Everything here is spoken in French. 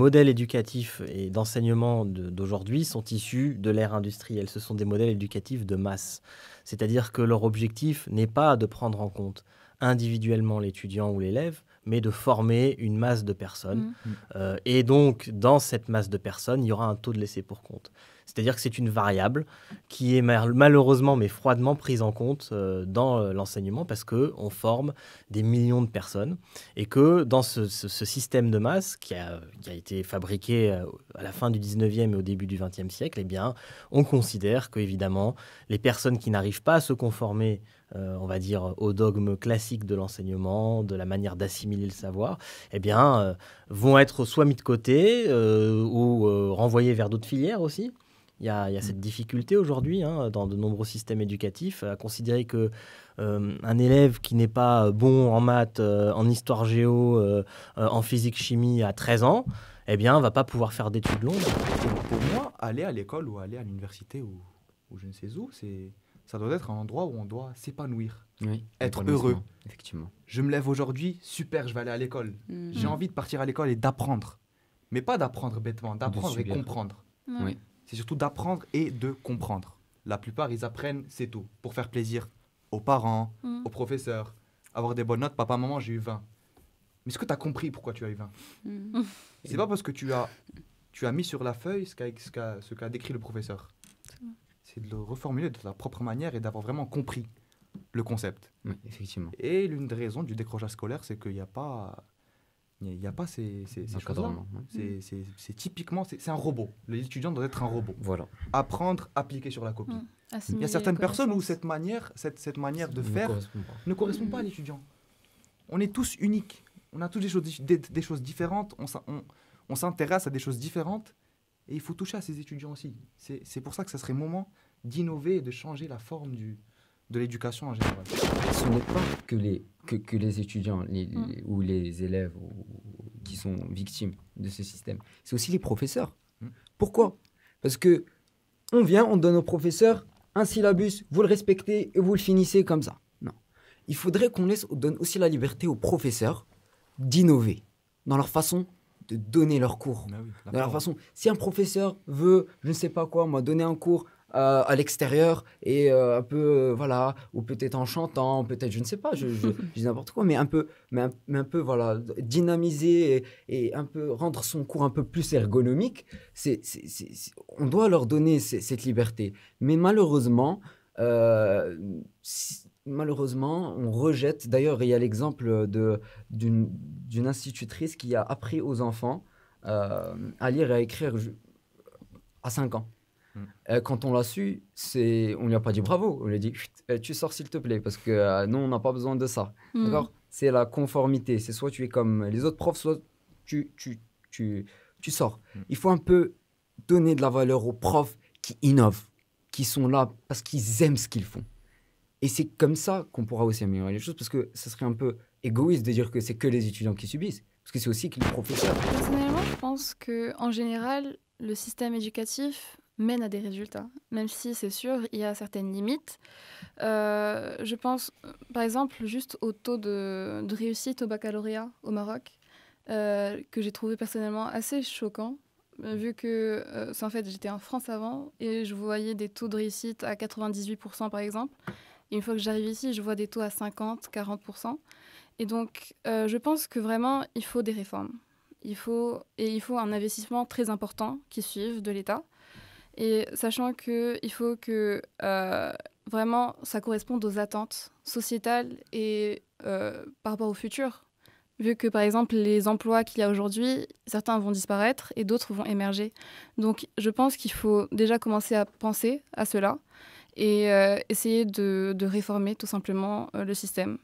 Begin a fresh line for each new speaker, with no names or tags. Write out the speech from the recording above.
modèles éducatifs et d'enseignement d'aujourd'hui sont issus de l'ère industrielle. Ce sont des modèles éducatifs de masse. C'est-à-dire que leur objectif n'est pas de prendre en compte individuellement l'étudiant ou l'élève, mais de former une masse de personnes. Et donc, dans cette masse de personnes, il y aura un taux de laissé pour compte. C'est-à-dire que c'est une variable qui est malheureusement, mais froidement prise en compte dans l'enseignement parce qu'on forme des millions de personnes et que dans ce système de masse qui a été fabriqué à la fin du 19e et au début du 20e siècle, eh bien, on considère qu'évidemment, les personnes qui n'arrivent pas à se conformer on va dire, au dogme classique de l'enseignement, de la manière d'assimiler le savoir, eh bien, vont être soit mis de côté ou renvoyés vers d'autres filières aussi. Il y a cette difficulté aujourd'hui dans de nombreux systèmes éducatifs à considérer que un élève qui n'est pas bon en maths, en histoire géo, en physique chimie à 13 ans, eh bien, va pas pouvoir faire d'études longues.
Pour moi, aller à l'école ou aller à l'université ou je ne sais où, ça doit être un endroit où on doit s'épanouir, être heureux.
Effectivement.
Je me lève aujourd'hui, super, je vais aller à l'école. J'ai envie de partir à l'école et d'apprendre. Mais pas d'apprendre bêtement, d'apprendre et comprendre.
Oui.
C'est surtout d'apprendre et de comprendre. La plupart, ils apprennent, c'est tout, pour faire plaisir aux parents, aux professeurs, avoir des bonnes notes. Papa, maman, j'ai eu 20. Mais est-ce que tu as compris pourquoi tu as eu 20 C'est pas parce que tu as mis sur la feuille ce qu'a décrit le professeur. C'est de le reformuler de ta propre manière et d'avoir vraiment compris le concept.
Oui, effectivement.
Et l'une des raisons du décrochage scolaire, c'est qu'il n'y a pas ces choses-là. C'est typiquement, c'est un robot. L'étudiant doit être un robot.
Voilà.
Apprendre, appliquer sur la copie. Il y a certaines personnes où cette manière de faire ne correspond pas à l'étudiant. On est tous uniques. On a tous des choses différentes. On s'intéresse à des choses différentes. Et il faut toucher à ces étudiants aussi. C'est pour ça que ça serait moment d'innover et de changer la forme de l'éducation en général.
Ce n'est pas que les étudiants ou les élèves qui sont victimes de ce système. C'est aussi les professeurs. Pourquoi ? Parce que on donne aux professeurs un syllabus, vous le respectez et vous le finissez comme ça. Non. Il faudrait qu'on donne aussi la liberté aux professeurs d'innover dans leur façon de donner leurs cours. De leur façon, si un professeur veut, je ne sais pas quoi, moi, donner un cours à l'extérieur et un peu, voilà, ou peut-être en chantant, peut-être, je ne sais pas, je dis n'importe quoi, mais un peu, voilà, dynamiser et un peu rendre son cours un peu plus ergonomique, on doit leur donner cette liberté. Mais malheureusement, on rejette. D'ailleurs, il y a l'exemple d'une institutrice qui a appris aux enfants à lire et à écrire à 5 ans. Quand on l'a su, on ne lui a pas dit bravo. On lui a dit tu sors s'il te plaît, parce que nous, on n'a pas besoin de ça. D'accord ? C'est la conformité. C'est soit tu es comme les autres profs, soit tu sors. Il faut un peu donner de la valeur aux profs qui innovent, qui sont là parce qu'ils aiment ce qu'ils font. Et c'est comme ça qu'on pourra aussi améliorer les choses, parce que ce serait un peu égoïste de dire que c'est que les étudiants qui subissent, parce que c'est aussi que les professeurs.
Personnellement, je pense qu'en général, le système éducatif mène à des résultats, même si c'est sûr, il y a certaines limites. Je pense, par exemple, juste au taux de réussite au baccalauréat au Maroc, que j'ai trouvé personnellement assez choquant, vu que en fait, j'étais en France avant et je voyais des taux de réussite à 98% par exemple. Et une fois que j'arrive ici, je vois des taux à 50, 40%. Et donc, je pense que vraiment, il faut des réformes. Il faut un investissement très important qui suive de l'État. Et sachant qu'il faut que vraiment, ça corresponde aux attentes sociétales et par rapport au futur. Vu que, par exemple, les emplois qu'il y a aujourd'hui, certains vont disparaître et d'autres vont émerger. Donc, je pense qu'il faut déjà commencer à penser à cela et essayer de réformer tout simplement le système.